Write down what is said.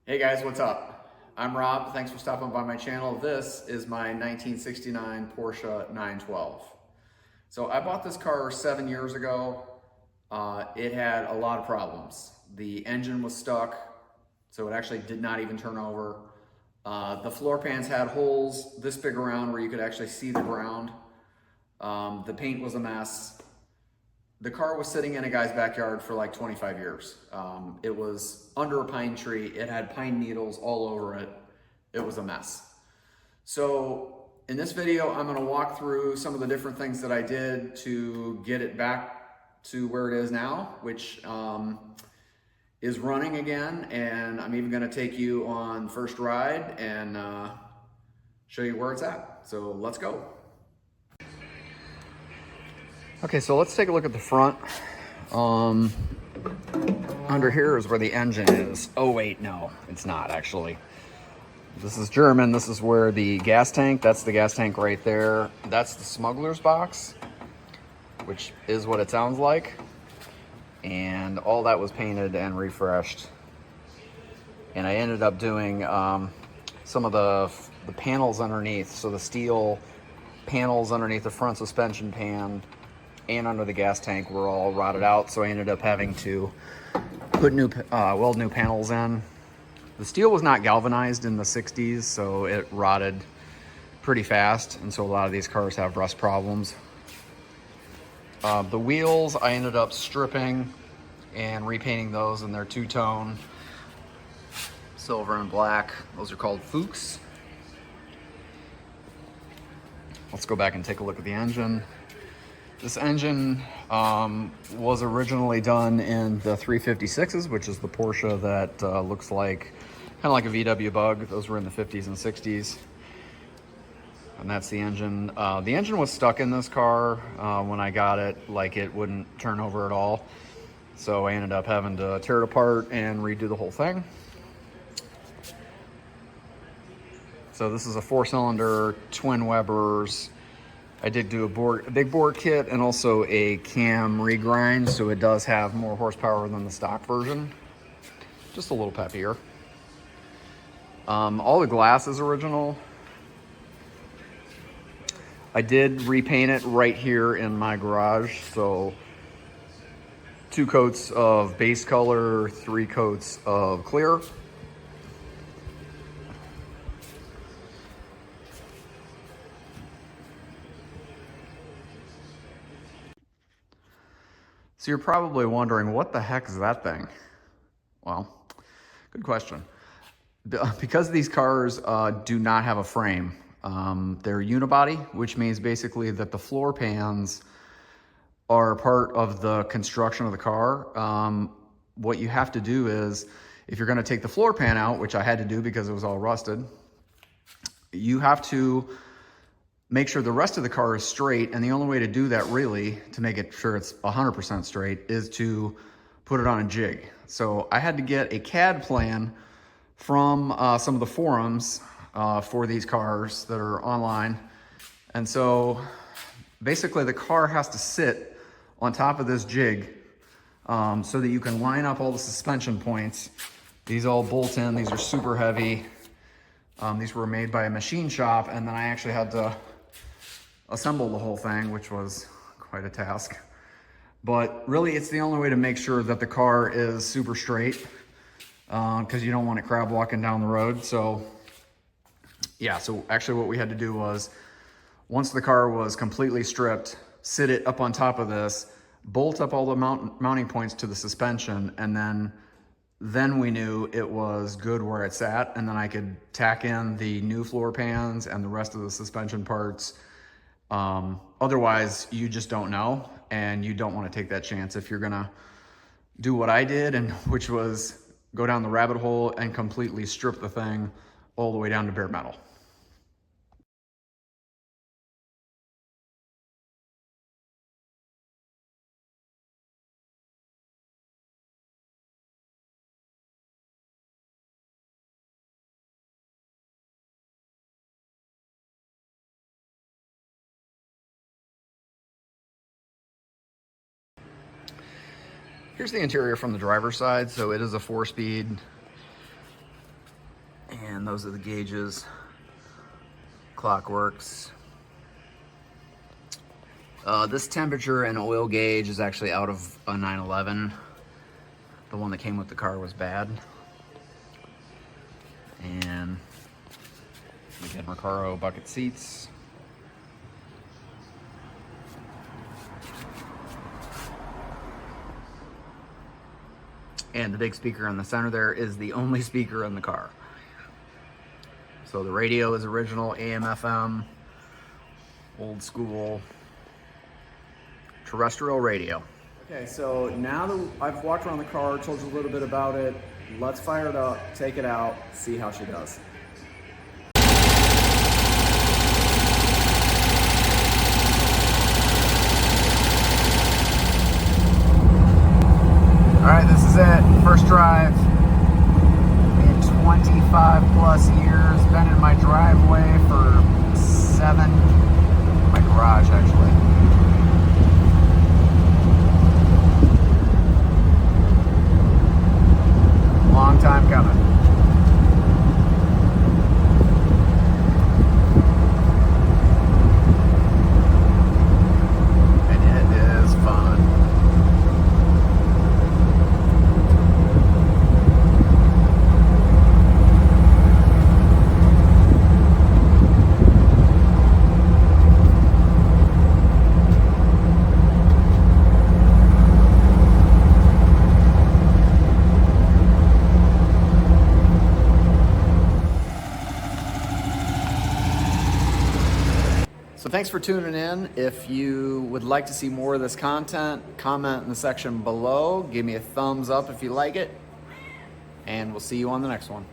Hey guys, what's up? I'm Rob. Thanks for stopping by my channel. This is my 1969 Porsche 912. So I bought this car 7 years ago. It had a lot of problems. The engine was stuck, so it actually did not even turn over. The floor pans had holes this big around where you could actually see the ground. The paint was a mess. The car was sitting in a guy's backyard for like 25 years. It was under a pine tree. It had pine needles all over it. It was a mess. So in this video, I'm gonna walk through some of the different things that I did to get it back to where it is now, which is running again. And I'm even gonna take you on first ride and show you where it's at. So let's go. Okay, so let's take a look at the front. Under here is where the engine is. Oh wait, no, it's not actually. This is German. This is where the gas tank, that's the gas tank right there. That's the smuggler's box, which is what it sounds like. And all that was painted and refreshed. And I ended up doing some of the panels underneath. So the steel panels underneath the front suspension pan and under the gas tank were all rotted out, so I ended up having to put weld new panels in. The steel was not galvanized in the 60s, so it rotted pretty fast, and so a lot of these cars have rust problems. The wheels, I ended up stripping and repainting those, and they're two-tone, silver and black. Those are called Fuchs. Let's go back and take a look at the engine. This engine was originally done in the 356s, which is the Porsche that looks like kind of like a VW Bug. Those were in the 50s and 60s. And that's the engine. The engine was stuck in this car when I got it, like it wouldn't turn over at all. So I ended up having to tear it apart and redo the whole thing. So this is a 4-cylinder twin Webers. I did do a big bore kit and also a cam regrind, so it does have more horsepower than the stock version. Just a little peppier. All the glass is original. I did repaint it right here in my garage, so 2 coats of base color, 3 coats of clear. So you're probably wondering, what the heck is that thing? Well, good question. Because these cars do not have a frame, they're unibody, which means basically that the floor pans are part of the construction of the car. What you have to do is, if you're gonna take the floor pan out, which I had to do because it was all rusted, you have to make sure the rest of the car is straight, and the only way to do that, really, to make it sure it's 100% straight, is to put it on a jig. So I had to get a CAD plan from some of the forums for these cars that are online. And so basically the car has to sit on top of this jig so that you can line up all the suspension points. These all bolt in. These are super heavy. These were made by a machine shop, and then I actually had to assemble the whole thing, which was quite a task. But really, it's the only way to make sure that the car is super straight, because you don't want it crab walking down the road. So yeah, so actually what we had to do was, once the car was completely stripped, sit it up on top of this, bolt up all the mounting points to the suspension, and then we knew it was good where it sat, and then I could tack in the new floor pans and the rest of the suspension parts. Otherwise, you just don't know, and you don't want to take that chance if you're gonna do what I did, and which was go down the rabbit hole and completely strip the thing all the way down to bare metal. Here's the interior from the driver's side. So it is a 4-speed. And those are the gauges. Clock works. This temperature and oil gauge is actually out of a 911. The one that came with the car was bad. And we get Recaro bucket seats. And the big speaker in the center there is the only speaker in the car. So the radio is original AM, FM, old school terrestrial radio. Okay, so now that I've walked around the car, told you a little bit about it, let's fire it up, take it out, see how she does. All right, this is it, first drive. In 25 plus years, been in my driveway for 7, my garage actually. Long time coming. And it is fun. So thanks for tuning in. If you would like to see more of this content, comment in the section below. Give me a thumbs up if you like it. And we'll see you on the next one.